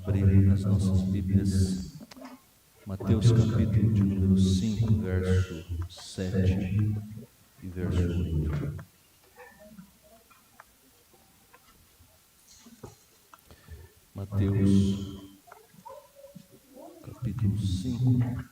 abrir as nossas Bíblias, Mateus capítulo de número 5, verso 7 e verso 8. Mateus capítulo 5.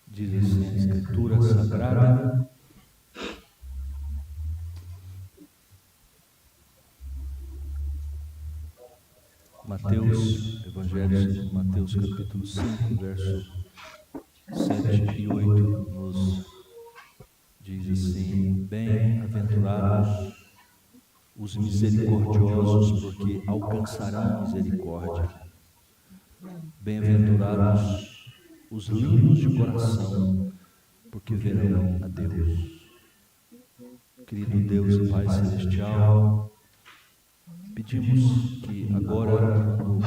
Diz assim a Escritura Sagrada: Mateus, Evangelho segundo Mateus capítulo 5, verso 7 e 8, nos diz assim: Bem-aventurados os misericordiosos, porque alcançarão misericórdia. Bem-aventurados os limpos de coração, porque verão a Deus. Querido Deus e Pai Celestial, pedimos que agora, quando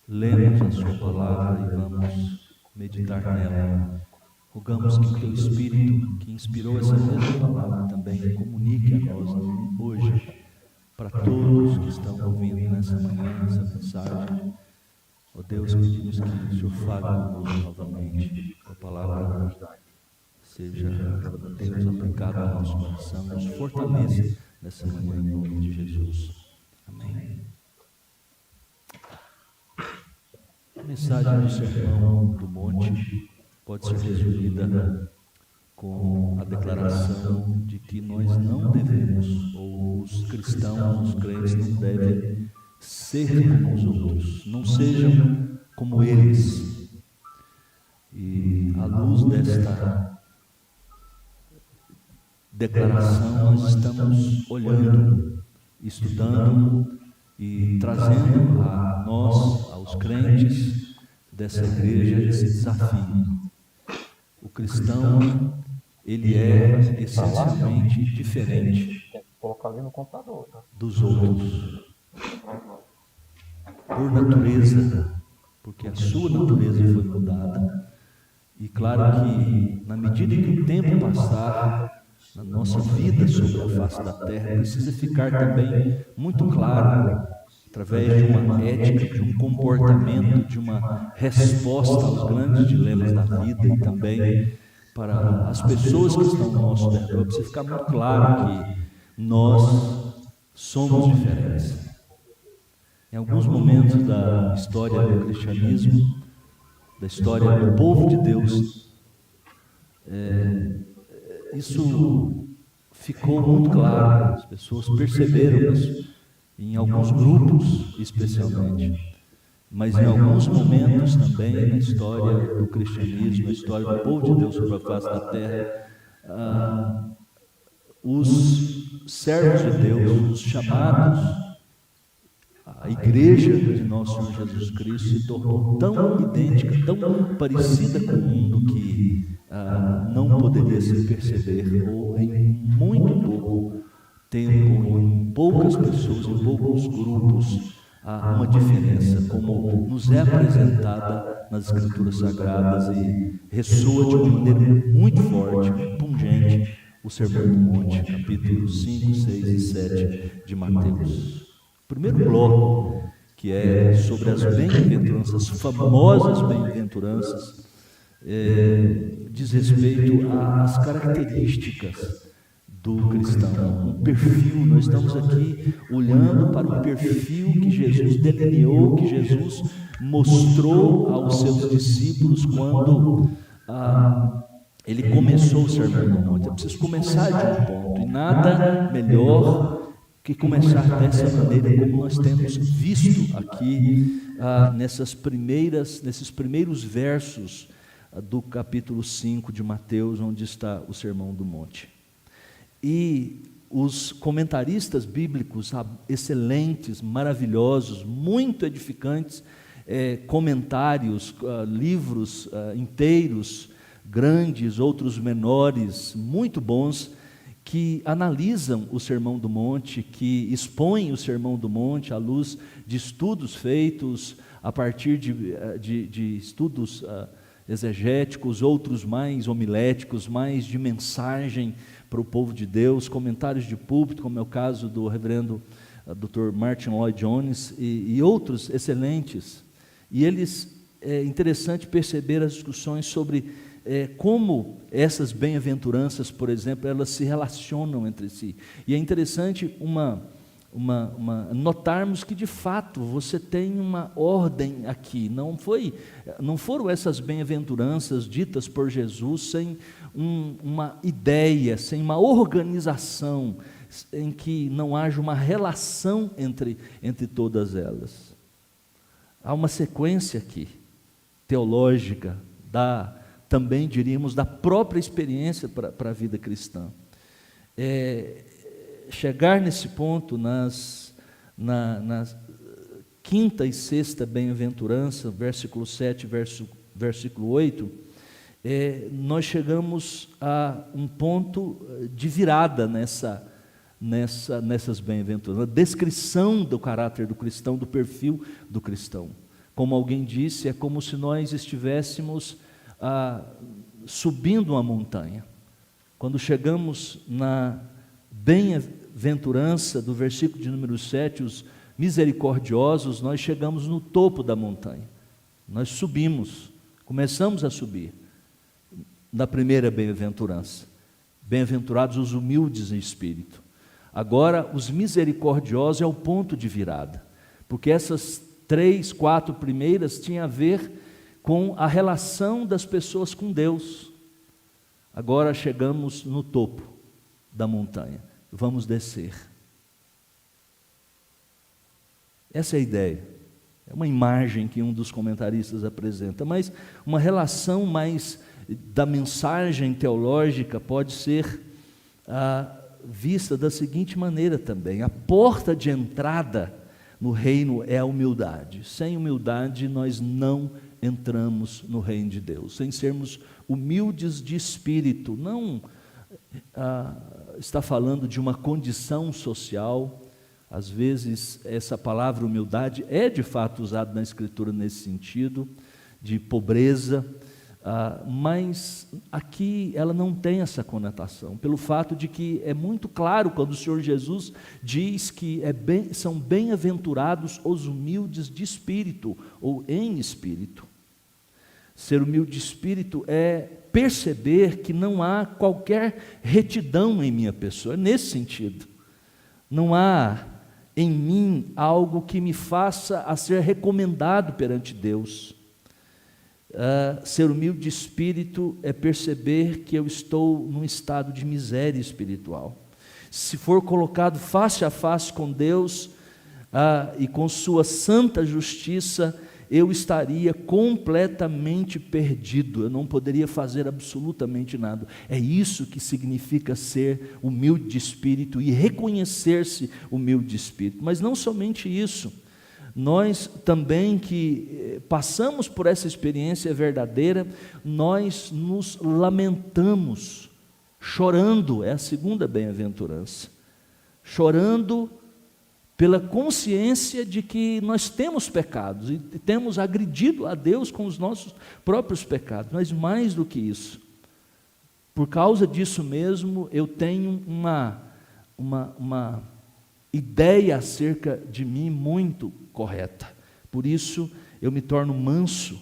lemos a Sua palavra e vamos meditar nela, rogamos que o Teu Espírito, que inspirou essa mesma palavra, também comunique a nós hoje, para todos que estão ouvindo nessa manhã, essa mensagem. Ó Deus, pedimos que o Senhor fale conosco novamente, que a palavra seja, Deus, aplicada ao nosso coração, nos fortaleça nessa manhã, em nome de Jesus. Amém. A mensagem do Sermão do Monte pode ser resumida com a declaração de que nós não devemos, ou os cristãos, os crentes, não devem ser como os outros, não sejam como eles. E à luz desta declaração, nós estamos olhando, estudando e trazendo a nós, aos crentes dessa igreja, esse desafio. O cristão, ele é essencialmente diferente dos outros, por natureza, porque a sua natureza foi mudada. E claro que, na medida que o tempo passar na nossa vida sobre a face da terra, precisa ficar também muito claro, através de uma ética, de um comportamento, de uma resposta aos grandes dilemas da vida, e também para as pessoas que estão ao nosso redor, precisa ficar muito claro que nós somos diferentes. Em alguns momentos da história do cristianismo, da história do povo de Deus, isso ficou muito claro, as pessoas perceberam isso, em alguns grupos especialmente, mas em alguns momentos também na história do cristianismo, na história do povo de Deus sobre a face da terra, os servos de Deus, os chamados, a igreja de nosso Senhor Jesus Cristo se tornou tão idêntica, tão parecida com o mundo que não poderia se perceber, ou em muito pouco tempo, em poucas pessoas, em poucos grupos, há uma diferença, como nos é apresentada nas Escrituras Sagradas e ressoa de uma maneira muito forte, pungente, o Sermão do Monte, capítulos 5, 6 e 7 de Mateus. O primeiro bloco, que é sobre as bem-aventuranças, famosas bem-aventuranças, diz respeito às características do cristão, um perfil. Nós estamos aqui olhando para o perfil que Jesus delineou, que Jesus mostrou aos seus discípulos quando ele começou o Sermão do Monte. Eu preciso começar de um ponto, e nada melhor que começar dessa maneira, como nós temos visto aqui nesses primeiros versos do capítulo 5 de Mateus, onde está o Sermão do Monte. E os comentaristas bíblicos excelentes, maravilhosos, muito edificantes, comentários, livros inteiros grandes, outros menores, muito bons, que analisam o Sermão do Monte, que expõem o Sermão do Monte à luz de estudos feitos a partir de estudos exegéticos, outros mais homiléticos, mais de mensagem para o povo de Deus, comentários de púlpito, como é o caso do reverendo Dr. Martin Lloyd Jones e outros excelentes. E é interessante perceber as discussões sobre como essas bem-aventuranças, por exemplo, elas se relacionam entre si. E é interessante notarmos que, de fato, você tem uma ordem aqui. Não foram essas bem-aventuranças ditas por Jesus sem uma ideia, sem uma organização, em que não haja uma relação entre todas elas. Há uma sequência aqui, teológica, também diríamos, da própria experiência para a vida cristã. Chegar nesse ponto na quinta e sexta bem-aventurança, versículo 7, versículo 8, nós chegamos a um ponto de virada nessas bem-aventuranças, a descrição do caráter do cristão, do perfil do cristão. Como alguém disse, é como se nós estivéssemos subindo uma montanha. Quando chegamos na bem-aventurança do versículo de número 7, os misericordiosos, nós chegamos no topo da montanha. Nós subimos, começamos a subir na primeira bem-aventurança. Bem-aventurados os humildes em espírito. Agora, os misericordiosos é o ponto de virada, porque essas 3, 4 primeiras tinham a ver com a relação das pessoas com Deus. Agora chegamos no topo da montanha, vamos descer. Essa é a ideia, é uma imagem que um dos comentaristas apresenta, mas uma relação mais da mensagem teológica pode ser vista da seguinte maneira também: a porta de entrada no reino é a humildade. Sem humildade nós não entramos no reino de Deus, sem sermos humildes de espírito. Não está falando de uma condição social. Às vezes essa palavra humildade é de fato usada na Escritura nesse sentido, de pobreza, mas aqui ela não tem essa conotação, pelo fato de que é muito claro quando o Senhor Jesus diz que são bem-aventurados os humildes de espírito, ou em espírito. Ser humilde de espírito é perceber que não há qualquer retidão em minha pessoa, é nesse sentido. Não há em mim algo que me faça a ser recomendado perante Deus. Ser humilde de espírito é perceber que eu estou num estado de miséria espiritual. Se for colocado face a face com Deus e com sua santa justiça, eu estaria completamente perdido, eu não poderia fazer absolutamente nada. É isso que significa ser humilde de espírito e reconhecer-se humilde de espírito. Mas não somente isso, nós também que passamos por essa experiência verdadeira, nós nos lamentamos, chorando, é a segunda bem-aventurança, chorando pela consciência de que nós temos pecados e temos agredido a Deus com os nossos próprios pecados. Mas mais do que isso, por causa disso mesmo, eu tenho uma ideia acerca de mim muito correta. Por isso eu me torno manso.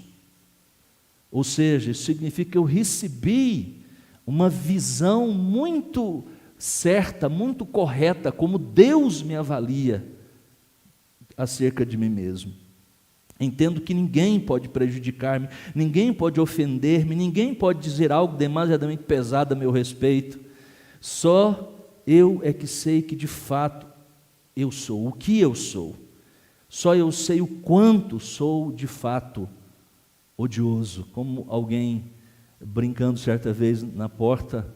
Ou seja, isso significa que eu recebi uma visão muito certa, muito correta, como Deus me avalia acerca de mim mesmo. Entendo que ninguém pode prejudicar-me, ninguém pode ofender-me, ninguém pode dizer algo demasiadamente pesado a meu respeito. Só eu é que sei que de fato eu sou, o que eu sou. Só eu sei o quanto sou de fato odioso. Como alguém brincando certa vez na porta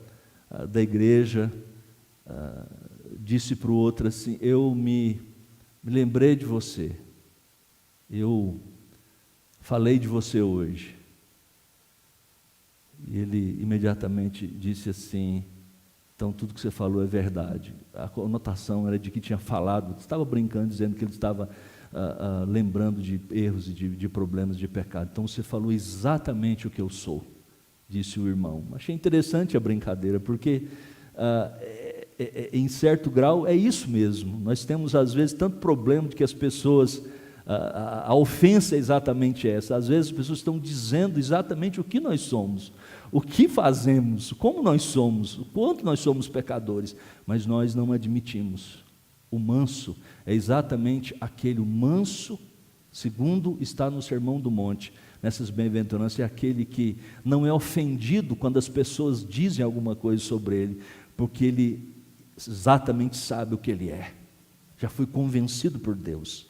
da igreja, disse para o outro assim: eu me lembrei de você, eu falei de você hoje. E ele imediatamente disse assim: então tudo que você falou é verdade. A conotação era de que tinha falado, estava brincando, dizendo que ele estava lembrando de erros e de problemas de pecado. Então você falou exatamente o que eu sou, disse o irmão. Achei interessante a brincadeira, porque em certo grau é isso mesmo. Nós temos às vezes tanto problema de que as pessoas, a ofensa é exatamente essa. Às vezes as pessoas estão dizendo exatamente o que nós somos, o que fazemos, como nós somos, o quanto nós somos pecadores, mas nós não admitimos. O manso é exatamente aquele, o manso, segundo está no Sermão do Monte, nessas bem-aventuranças, é aquele que não é ofendido quando as pessoas dizem alguma coisa sobre ele, porque ele exatamente sabe o que ele é, já foi convencido por Deus.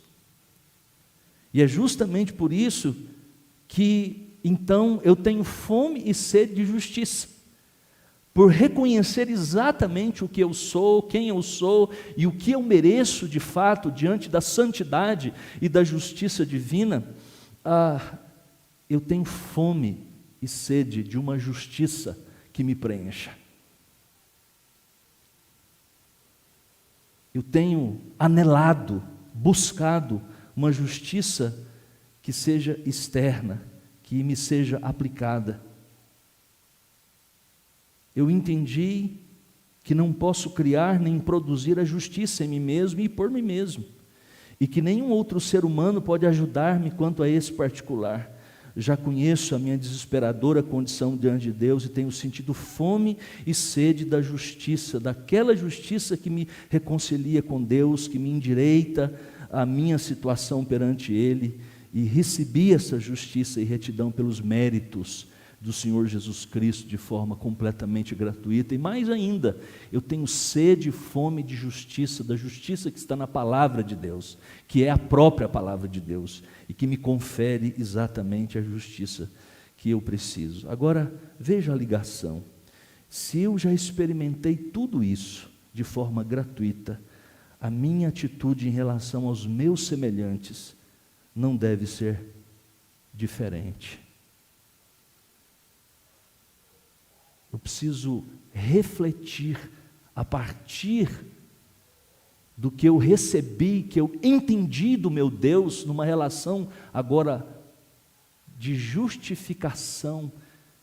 E é justamente por isso que então eu tenho fome e sede de justiça, por reconhecer exatamente o que eu sou, quem eu sou e o que eu mereço de fato diante da santidade e da justiça divina. Eu tenho fome e sede de uma justiça que me preencha. Eu tenho anelado, buscado uma justiça que seja externa, que me seja aplicada. Eu entendi que não posso criar nem produzir a justiça em mim mesmo e por mim mesmo, e que nenhum outro ser humano pode ajudar-me quanto a esse particular. Já conheço a minha desesperadora condição diante de Deus e tenho sentido fome e sede da justiça, daquela justiça que me reconcilia com Deus, que me endireita a minha situação perante Ele, e recebi essa justiça e retidão pelos méritos do Senhor Jesus Cristo de forma completamente gratuita. E mais ainda, eu tenho sede e fome de justiça, da justiça que está na palavra de Deus, que é a própria palavra de Deus, e que me confere exatamente a justiça que eu preciso. Agora, veja a ligação. Se eu já experimentei tudo isso de forma gratuita, a minha atitude em relação aos meus semelhantes não deve ser diferente. Eu preciso refletir a partir do que eu recebi, que eu entendi do meu Deus, numa relação agora de justificação.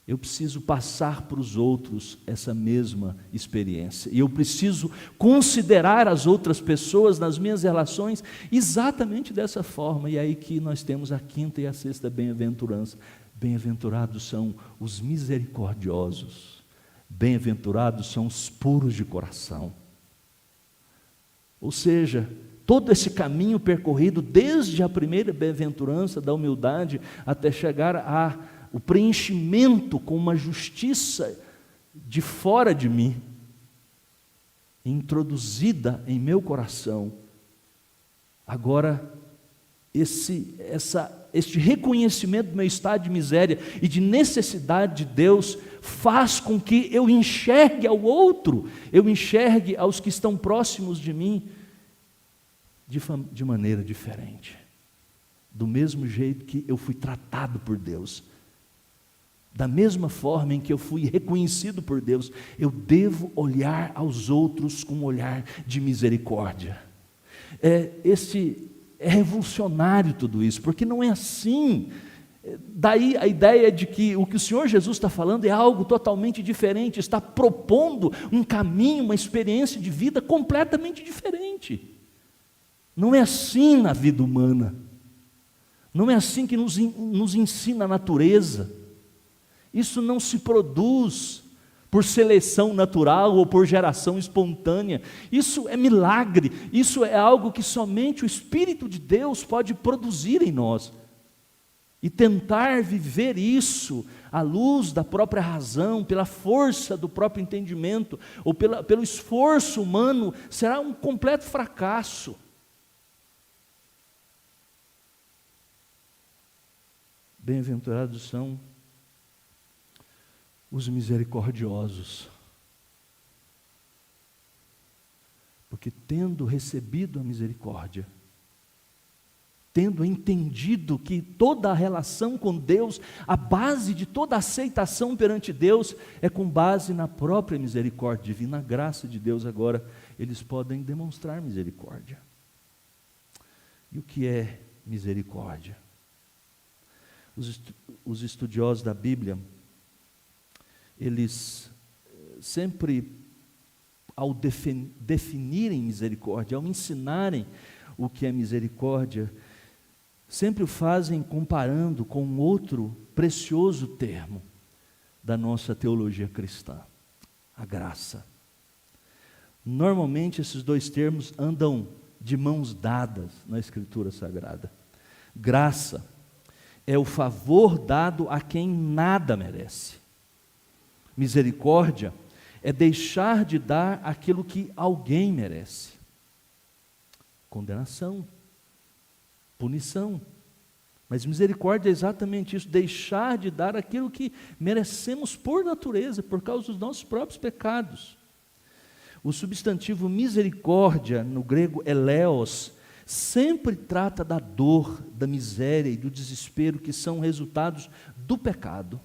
Eu preciso passar para os outros essa mesma experiência, e eu preciso considerar as outras pessoas nas minhas relações exatamente dessa forma. E aí que nós temos a quinta e a sexta bem-aventurança. Bem-aventurados são os misericordiosos, bem-aventurados são os puros de coração. Ou seja, todo esse caminho percorrido desde a primeira bem-aventurança da humildade até chegar o preenchimento com uma justiça de fora de mim, introduzida em meu coração. Agora, este reconhecimento do meu estado de miséria e de necessidade de Deus faz com que eu enxergue ao outro, eu enxergue aos que estão próximos de mim de maneira diferente, do mesmo jeito que eu fui tratado por Deus. Da mesma forma em que eu fui reconhecido por Deus, eu devo olhar aos outros com um olhar de misericórdia. É revolucionário tudo isso, porque não é assim. Daí a ideia de que o que o Senhor Jesus está falando é algo totalmente diferente, está propondo um caminho, uma experiência de vida completamente diferente. Não é assim na vida humana, não é assim que nos ensina a natureza. Isso não se produz por seleção natural ou por geração espontânea. Isso é milagre, isso é algo que somente o Espírito de Deus pode produzir em nós. E tentar viver isso à luz da própria razão, pela força do próprio entendimento, ou pelo esforço humano, será um completo fracasso. Bem-aventurados são os misericordiosos, porque tendo recebido a misericórdia, tendo entendido que toda a relação com Deus, a base de toda a aceitação perante Deus, é com base na própria misericórdia divina, na graça de Deus. Agora eles podem demonstrar misericórdia. E o que é misericórdia? Os estudiosos da Bíblia, eles sempre, ao definirem misericórdia, ao ensinarem o que é misericórdia, sempre o fazem comparando com um outro precioso termo da nossa teologia cristã, a graça. Normalmente esses dois termos andam de mãos dadas na Escritura Sagrada. Graça é o favor dado a quem nada merece. Misericórdia é deixar de dar aquilo que alguém merece. Condenação, punição. Mas misericórdia é exatamente isso, deixar de dar aquilo que merecemos por natureza, por causa dos nossos próprios pecados. O substantivo misericórdia, no grego eleos, sempre trata da dor, da miséria e do desespero que são resultados do pecado.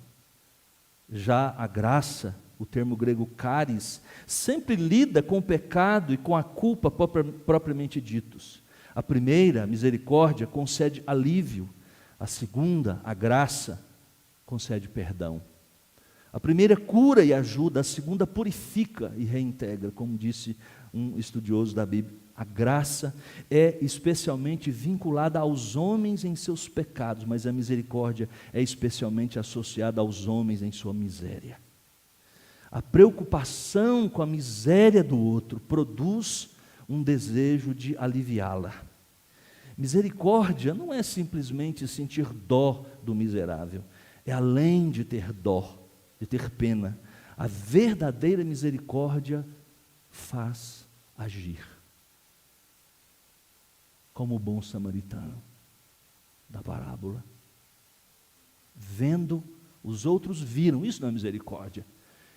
Já a graça, o termo grego charis, sempre lida com o pecado e com a culpa propriamente ditos. A primeira, a misericórdia, concede alívio. A segunda, a graça, concede perdão. A primeira cura e ajuda, a segunda purifica e reintegra, como disse um estudioso da Bíblia. A graça é especialmente vinculada aos homens em seus pecados, mas a misericórdia é especialmente associada aos homens em sua miséria. A preocupação com a miséria do outro produz um desejo de aliviá-la. Misericórdia não é simplesmente sentir dó do miserável, é além de ter dó, de ter pena. A verdadeira misericórdia faz agir. Como o bom samaritano da parábola. Vendo, os outros viram, isso não é misericórdia.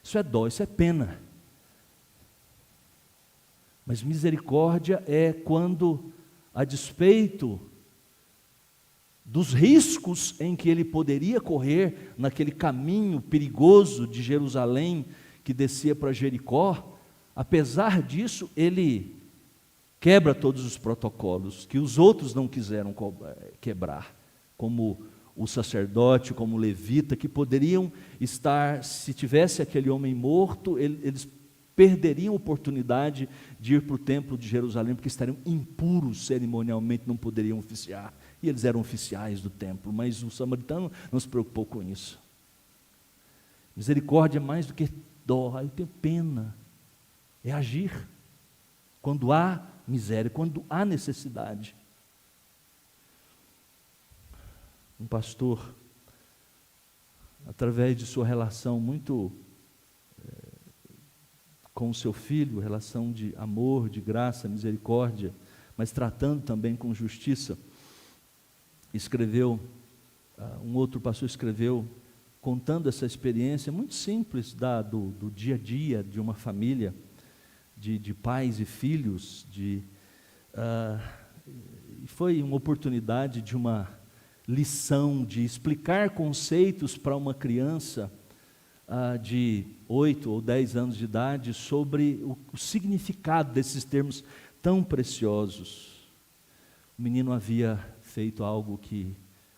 Isso é dó, isso é pena. Mas misericórdia é quando, a despeito dos riscos em que ele poderia correr naquele caminho perigoso de Jerusalém que descia para Jericó, apesar disso, ele quebra todos os protocolos que os outros não quiseram quebrar, como o sacerdote, como o levita, que poderiam estar, se tivesse aquele homem morto, eles perderiam a oportunidade de ir para o templo de Jerusalém, porque estariam impuros cerimonialmente, não poderiam oficiar, e eles eram oficiais do templo, mas o samaritano não se preocupou com isso. Misericórdia é mais do que dó, eu tenho pena, é agir, quando há miséria, quando há necessidade. Um pastor, através de sua relação muito com o seu filho, relação de amor, de graça, misericórdia, mas tratando também com justiça, escreveu, um outro pastor escreveu, contando essa experiência muito simples do dia a dia de uma família, de pais e filhos, foi uma oportunidade de uma lição, de explicar conceitos para uma criança de 8 ou 10 anos de idade, sobre o significado desses termos tão preciosos. O menino havia feito algo que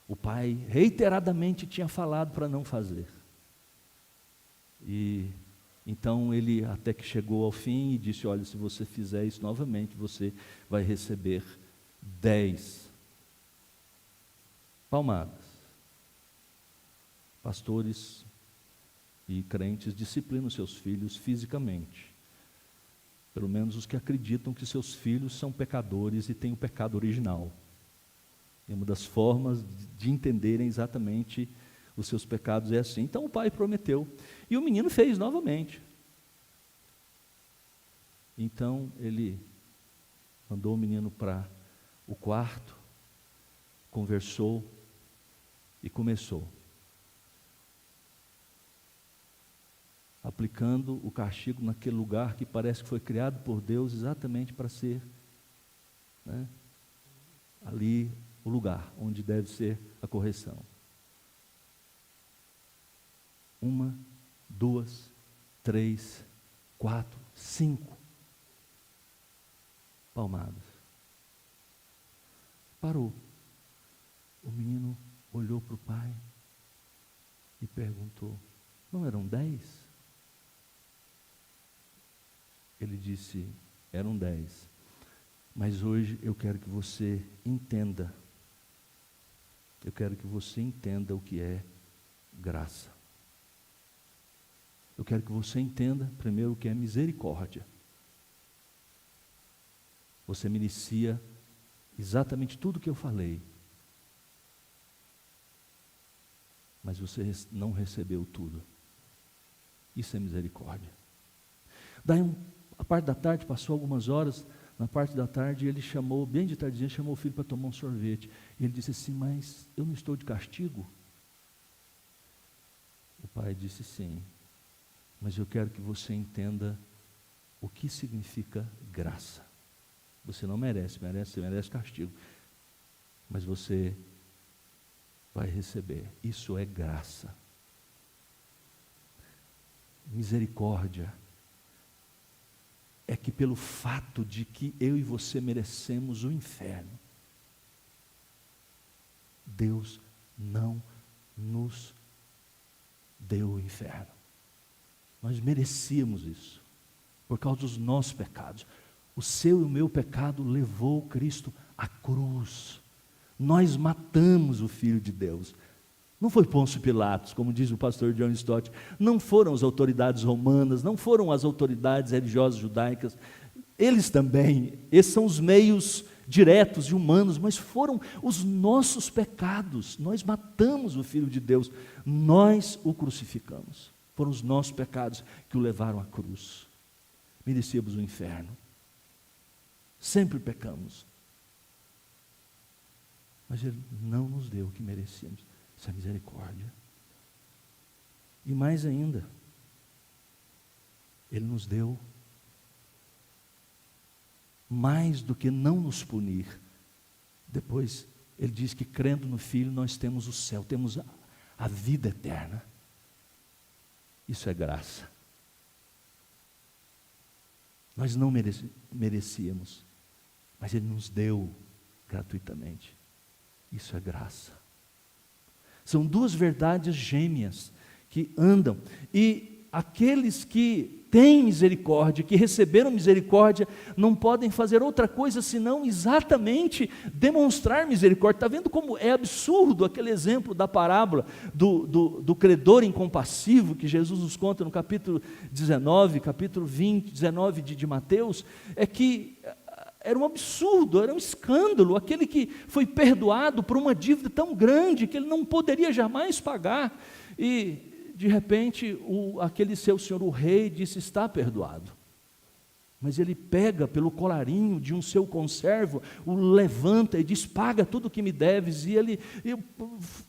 o pai reiteradamente tinha falado para não fazer. E então ele até que chegou ao fim e disse: olha, se você fizer isso novamente, você vai receber 10 palmadas. Pastores e crentes disciplinam seus filhos fisicamente, pelo menos os que acreditam que seus filhos são pecadores e têm o pecado original. É uma das formas de entenderem exatamente os seus pecados é assim. Então o pai prometeu, e o menino fez novamente. Então ele mandou o menino para o quarto, conversou e começou, aplicando o castigo naquele lugar que parece que foi criado por Deus exatamente para ser, ali o lugar onde deve ser a correção. 1, 2, 3, 4, 5 palmadas. Parou. O menino olhou para o pai e perguntou: não eram 10? Ele disse: eram 10. Mas hoje eu quero que você entenda. Eu quero que você entenda o que é graça. Eu quero que você entenda primeiro o que é misericórdia. Você merecia exatamente tudo o que eu falei, mas você não recebeu tudo. Isso é misericórdia. Daí, a parte da tarde, passou algumas horas, na parte da tarde ele chamou, bem de tardezinha, chamou o filho para tomar um sorvete. E ele disse assim: mas eu não estou de castigo? O pai disse: sim, mas eu quero que você entenda o que significa graça. Você não merece castigo, mas você vai receber. Isso é graça. Misericórdia é que pelo fato de que eu e você merecemos o inferno, Deus não nos deu o inferno. Nós merecíamos isso, por causa dos nossos pecados. O seu e o meu pecado levou Cristo à cruz. Nós matamos o Filho de Deus. Não foi Pôncio Pilatos, como diz o pastor John Stott, não foram as autoridades romanas, não foram as autoridades religiosas judaicas, eles também, esses são os meios diretos e humanos, mas foram os nossos pecados. Nós matamos o Filho de Deus, nós o crucificamos. Foram os nossos pecados que o levaram à cruz. Merecíamos o inferno. Sempre pecamos. Mas Ele não nos deu o que merecíamos. Isso é misericórdia. E mais ainda, Ele nos deu mais do que não nos punir. Depois, Ele diz que crendo no Filho, nós temos o céu, temos a vida eterna. Isso é graça. Nós não merecíamos, mas Ele nos deu gratuitamente. Isso é graça. São duas verdades gêmeas que andam, e aqueles que têm misericórdia, que receberam misericórdia, não podem fazer outra coisa senão exatamente demonstrar misericórdia. Está vendo como é absurdo aquele exemplo da parábola do credor incompassivo que Jesus nos conta no capítulo 19, capítulo 20, 19 de Mateus? É que era um absurdo, era um escândalo, aquele que foi perdoado por uma dívida tão grande que ele não poderia jamais pagar, e de repente aquele seu senhor, o rei, disse: está perdoado. Mas ele pega pelo colarinho de um seu conservo, o levanta e diz: paga tudo o que me deves, e ele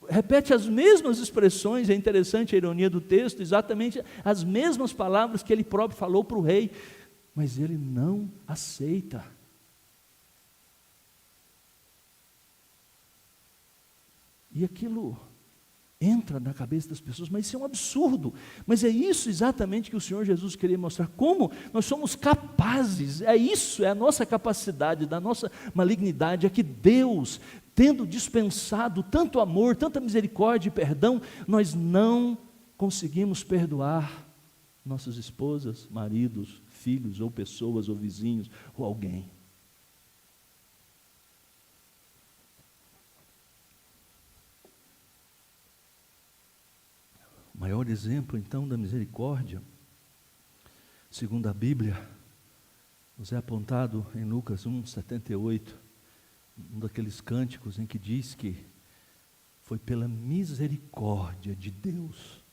repete as mesmas expressões. É interessante a ironia do texto, exatamente as mesmas palavras que ele próprio falou para o rei, mas ele não aceita. E aquilo entra na cabeça das pessoas: mas isso é um absurdo. Mas é isso exatamente que o Senhor Jesus queria mostrar, como nós somos capazes. É isso, é a nossa capacidade, da nossa malignidade, é que Deus, tendo dispensado tanto amor, tanta misericórdia e perdão, nós não conseguimos perdoar nossas esposas, maridos, filhos, ou pessoas, ou vizinhos, ou alguém. O maior exemplo, então, da misericórdia, segundo a Bíblia, nos é apontado em Lucas 1:78, um daqueles cânticos em que diz que foi pela misericórdia de Deus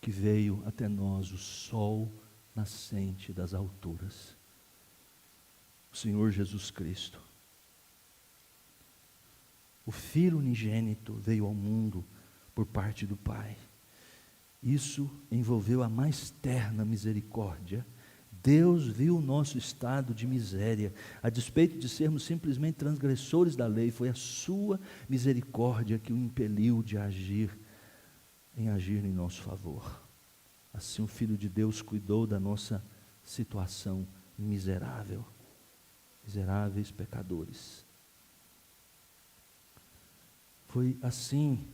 que veio até nós o sol nascente das alturas, o Senhor Jesus Cristo. O Filho unigênito veio ao mundo por parte do Pai. Isso envolveu a mais terna misericórdia Deus viu o nosso estado de miséria, a despeito de sermos simplesmente transgressores da lei, foi a sua misericórdia que o impeliu de agir em nosso favor. Assim o Filho de Deus cuidou da nossa situação miserável, miseráveis pecadores. Foi assim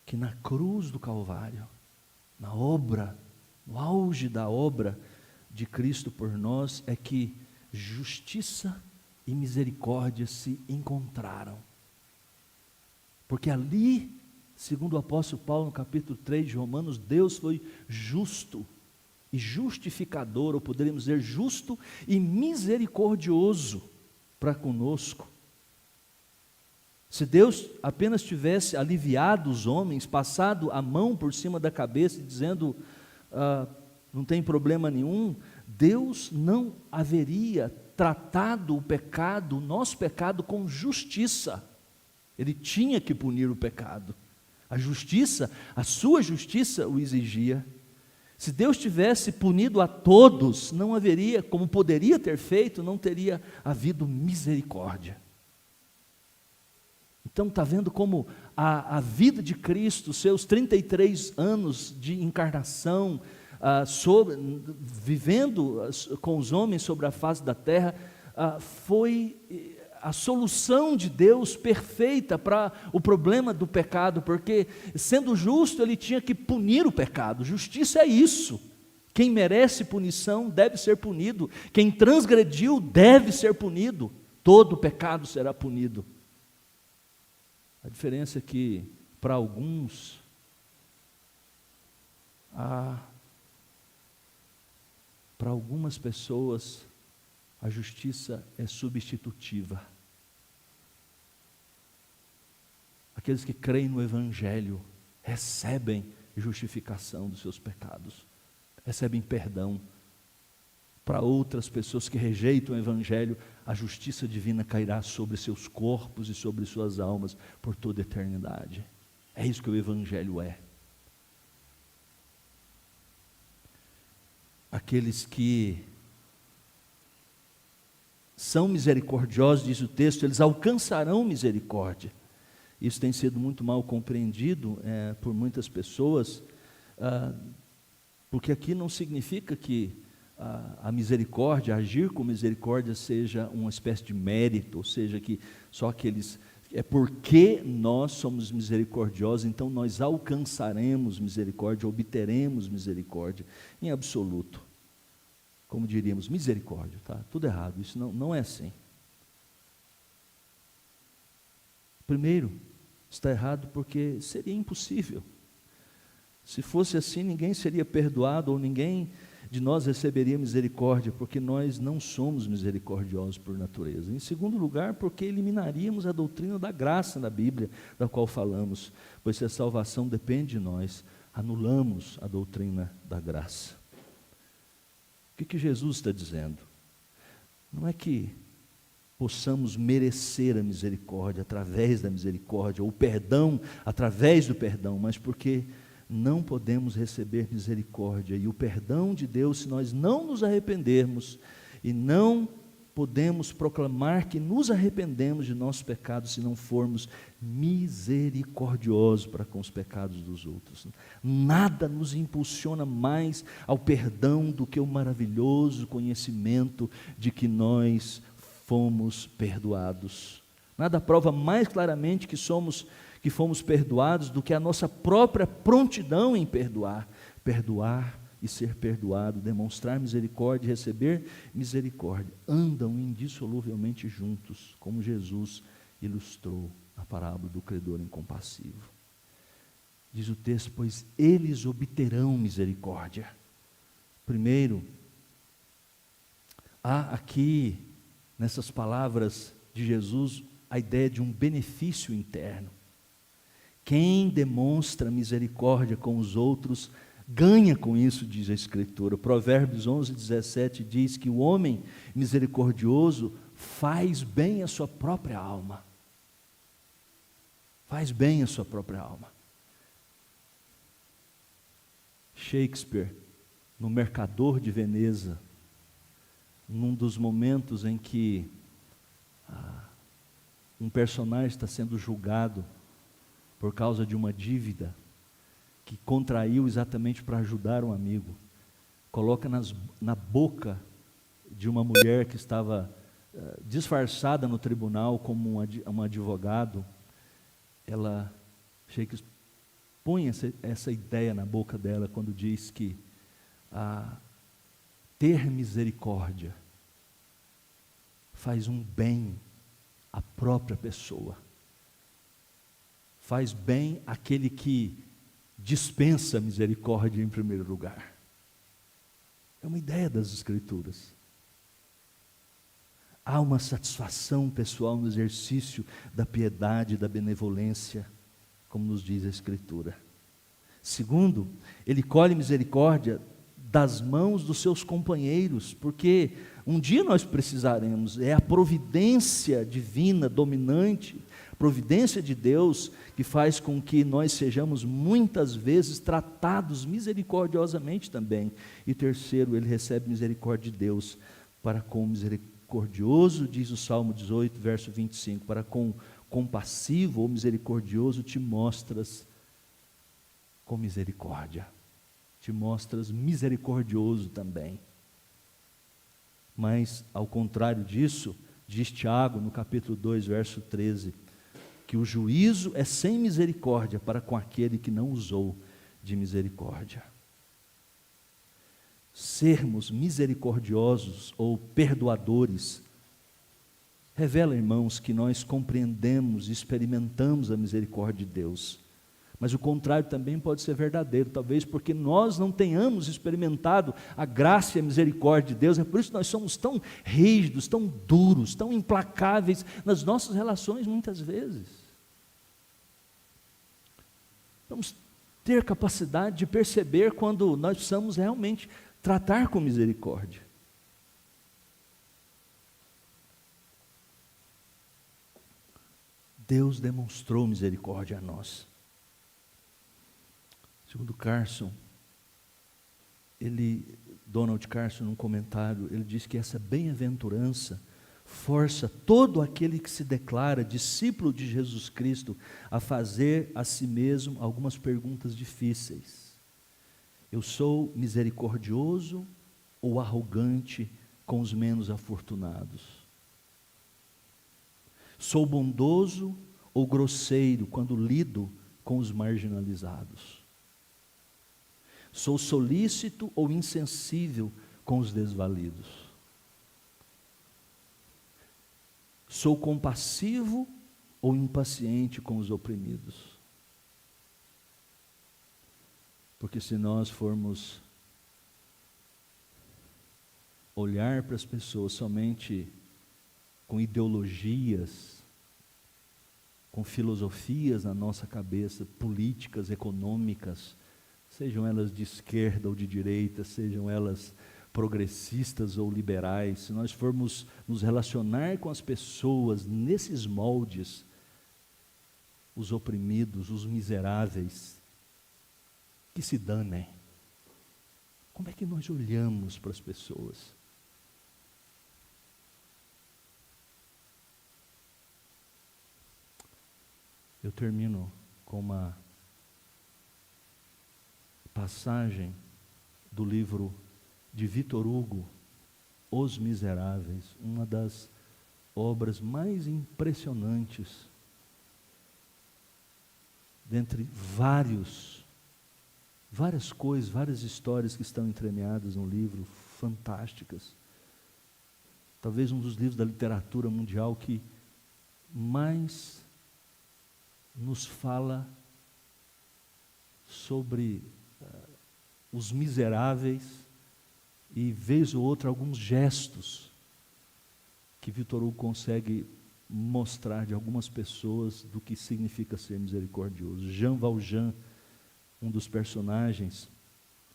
que na cruz do Calvário, na obra, no auge da obra de Cristo por nós, é que justiça e misericórdia se encontraram. Porque ali, segundo o apóstolo Paulo no capítulo 3 de Romanos, Deus foi justo e justificador, ou poderíamos dizer justo e misericordioso para conosco. Se Deus apenas tivesse aliviado os homens, passado a mão por cima da cabeça e dizendo, não tem problema nenhum, Deus não haveria tratado o pecado, o nosso pecado, com justiça. Ele tinha que punir o pecado. A justiça, a sua justiça o exigia. Se Deus tivesse punido a todos, não haveria, como poderia ter feito, não teria havido misericórdia. Então está vendo como a vida de Cristo, seus 33 anos de encarnação, vivendo com os homens sobre a face da terra, foi a solução de Deus perfeita para o problema do pecado, porque sendo justo ele tinha que punir o pecado. Justiça é isso. Quem merece punição deve ser punido, quem transgrediu deve ser punido, todo pecado será punido. A diferença é que para alguns para algumas pessoas a justiça é substitutiva. Aqueles que creem no Evangelho recebem justificação dos seus pecados, recebem perdão. Para outras pessoas que rejeitam o Evangelho, a justiça divina cairá sobre seus corpos e sobre suas almas por toda a eternidade. É isso que o Evangelho é. Aqueles que são misericordiosos, diz o texto, eles alcançarão misericórdia. Isso tem sido muito mal compreendido por muitas pessoas, porque aqui não significa que a misericórdia, agir com misericórdia seja uma espécie de mérito, ou seja, que só aqueles, é porque nós somos misericordiosos, então nós alcançaremos misericórdia, obteremos misericórdia, em absoluto, como diríamos, misericórdia, tá? Tudo errado, isso não é assim. Primeiro, está errado porque seria impossível. Se fosse assim, ninguém seria perdoado, ou ninguém de nós receberia misericórdia, porque nós não somos misericordiosos por natureza. Em segundo lugar, porque eliminaríamos a doutrina da graça na Bíblia, da qual falamos, pois se a salvação depende de nós, anulamos a doutrina da graça. O que Jesus está dizendo? Não é que possamos merecer a misericórdia através da misericórdia, ou o perdão através do perdão, mas porque não podemos receber misericórdia e o perdão de Deus se nós não nos arrependermos, e não podemos proclamar que nos arrependemos de nossos pecados se não formos misericordiosos para com os pecados dos outros. Nada nos impulsiona mais ao perdão do que o maravilhoso conhecimento de que nós fomos perdoados. Nada prova mais claramente que fomos perdoados do que a nossa própria prontidão em perdoar e ser perdoado, demonstrar misericórdia e receber misericórdia, andam indissoluvelmente juntos, como Jesus ilustrou na parábola do credor incompassivo. Diz o texto, pois eles obterão misericórdia. Primeiro, há aqui, nessas palavras de Jesus, a ideia de um benefício interno. Quem demonstra misericórdia com os outros, ganha com isso, diz a Escritura. Provérbios 11:17 diz que o homem misericordioso faz bem a sua própria alma. Faz bem a sua própria alma. Shakespeare no Mercador de Veneza, num dos momentos em que um personagem está sendo julgado por causa de uma dívida que contraiu exatamente para ajudar um amigo, coloca na boca de uma mulher que estava disfarçada no tribunal como um advogado, ela Shakespeare põe essa ideia na boca dela quando diz que ter misericórdia faz um bem à própria pessoa, faz bem àquele que dispensa misericórdia em primeiro lugar. É uma ideia das Escrituras. Há uma satisfação pessoal no exercício da piedade e da benevolência, como nos diz a Escritura. Segundo, ele colhe misericórdia das mãos dos seus companheiros, porque um dia nós precisaremos, é a providência divina, dominante, providência de Deus, que faz com que nós sejamos muitas vezes tratados misericordiosamente também. E terceiro, ele recebe misericórdia de Deus para com o misericordioso, diz o Salmo 18, verso 25, para com compassivo ou misericordioso te mostras com misericórdia, te mostras misericordioso também. Mas, ao contrário disso, diz Tiago, no capítulo 2, verso 13, que o juízo é sem misericórdia para com aquele que não usou de misericórdia. Sermos misericordiosos ou perdoadores revela, irmãos, que nós compreendemos e experimentamos a misericórdia de Deus. Mas o contrário também pode ser verdadeiro, talvez porque nós não tenhamos experimentado a graça e a misericórdia de Deus. É por isso que nós somos tão rígidos, tão duros, tão implacáveis nas nossas relações muitas vezes. Vamos ter capacidade de perceber quando nós precisamos realmente tratar com misericórdia. Deus demonstrou misericórdia a nós. Segundo Carson, Donald Carson, num comentário, ele diz que essa bem-aventurança força todo aquele que se declara discípulo de Jesus Cristo a fazer a si mesmo algumas perguntas difíceis. Eu sou misericordioso ou arrogante com os menos afortunados? Sou bondoso ou grosseiro quando lido com os marginalizados? Sou solícito ou insensível com os desvalidos? Sou compassivo ou impaciente com os oprimidos? Porque se nós formos olhar para as pessoas somente com ideologias, com filosofias na nossa cabeça, políticas, econômicas, sejam elas de esquerda ou de direita, sejam elas progressistas ou liberais, se nós formos nos relacionar com as pessoas nesses moldes, os oprimidos, os miseráveis, que se danem. Como é que nós olhamos para as pessoas? Eu termino com uma passagem do livro de Victor Hugo, Os Miseráveis, uma das obras mais impressionantes, dentre várias coisas, várias histórias que estão entremeadas no livro, fantásticas. Talvez um dos livros da literatura mundial que mais nos fala sobre os miseráveis e, vez ou outra, alguns gestos que Victor Hugo consegue mostrar de algumas pessoas do que significa ser misericordioso. Jean Valjean, um dos personagens,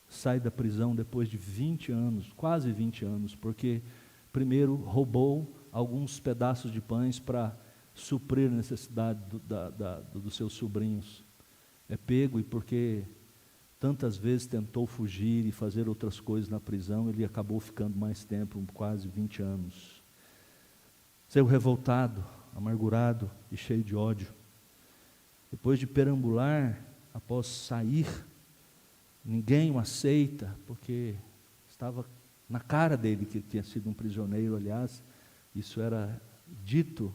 sai da prisão depois de 20 anos, quase 20 anos, porque primeiro roubou alguns pedaços de pães para suprir a necessidade dos seus sobrinhos. É pego e porque tantas vezes tentou fugir e fazer outras coisas na prisão, ele acabou ficando mais tempo, quase 20 anos. Saiu revoltado, amargurado e cheio de ódio. Depois de perambular, após sair, ninguém o aceita, porque estava na cara dele que ele tinha sido um prisioneiro. Aliás, isso era dito.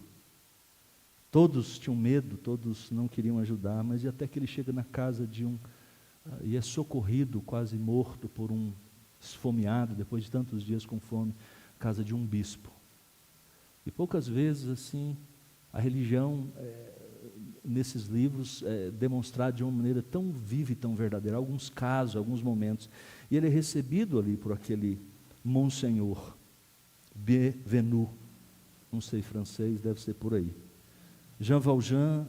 Todos tinham medo, todos não queriam ajudar, mas até que ele chega na casa de um, e é socorrido, quase morto por um esfomeado, depois de tantos dias com fome, casa de um bispo. E poucas vezes assim, a religião, nesses livros, demonstrada de uma maneira tão viva e tão verdadeira, alguns casos, alguns momentos, e ele é recebido ali por aquele Monsenhor, Bienvenu, não sei francês, deve ser por aí. Jean Valjean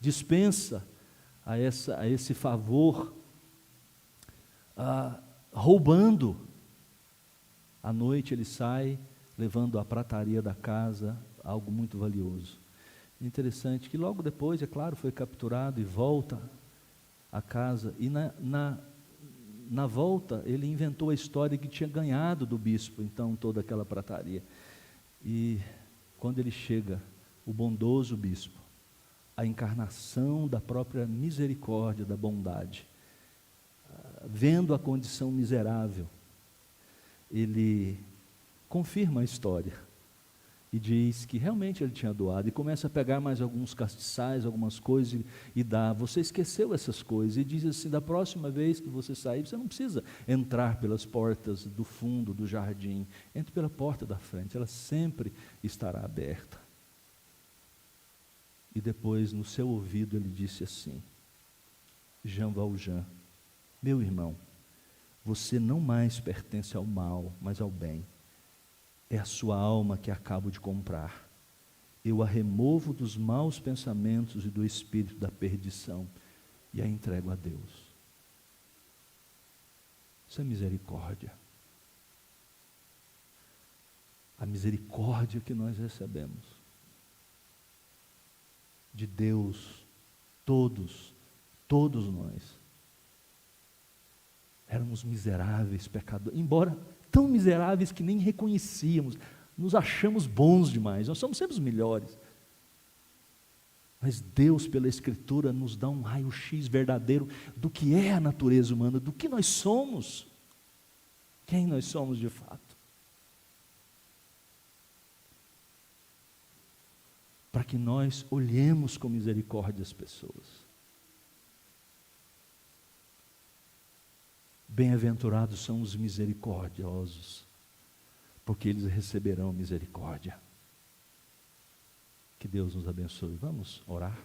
dispensa a esse favor, roubando. À noite ele sai, levando à prataria da casa algo muito valioso. Interessante que logo depois, é claro, foi capturado e volta à casa. E na volta ele inventou a história que tinha ganhado do bispo, então, toda aquela prataria. E quando ele chega, o bondoso bispo, a encarnação da própria misericórdia, da bondade, vendo a condição miserável, ele confirma a história e diz que realmente ele tinha doado, e começa a pegar mais alguns castiçais, algumas coisas e dá. Você esqueceu essas coisas, e diz assim: da próxima vez que você sair, você não precisa entrar pelas portas do fundo do jardim, entre pela porta da frente, ela sempre estará aberta. E depois, no seu ouvido, ele disse assim: Jean Valjean, meu irmão, você não mais pertence ao mal, mas ao bem. É a sua alma que acabo de comprar. Eu a removo dos maus pensamentos e do espírito da perdição e a entrego a Deus. Isso é misericórdia. A misericórdia que nós recebemos de Deus, todos nós éramos miseráveis, pecadores, embora tão miseráveis que nem reconhecíamos, nos achamos bons demais, nós somos sempre os melhores. Mas Deus, pela Escritura, nos dá um raio-x verdadeiro do que é a natureza humana, do que nós somos, quem nós somos de fato. Para que nós olhemos com misericórdia as pessoas. Bem-aventurados são os misericordiosos, porque eles receberão misericórdia. Que Deus nos abençoe. Vamos orar.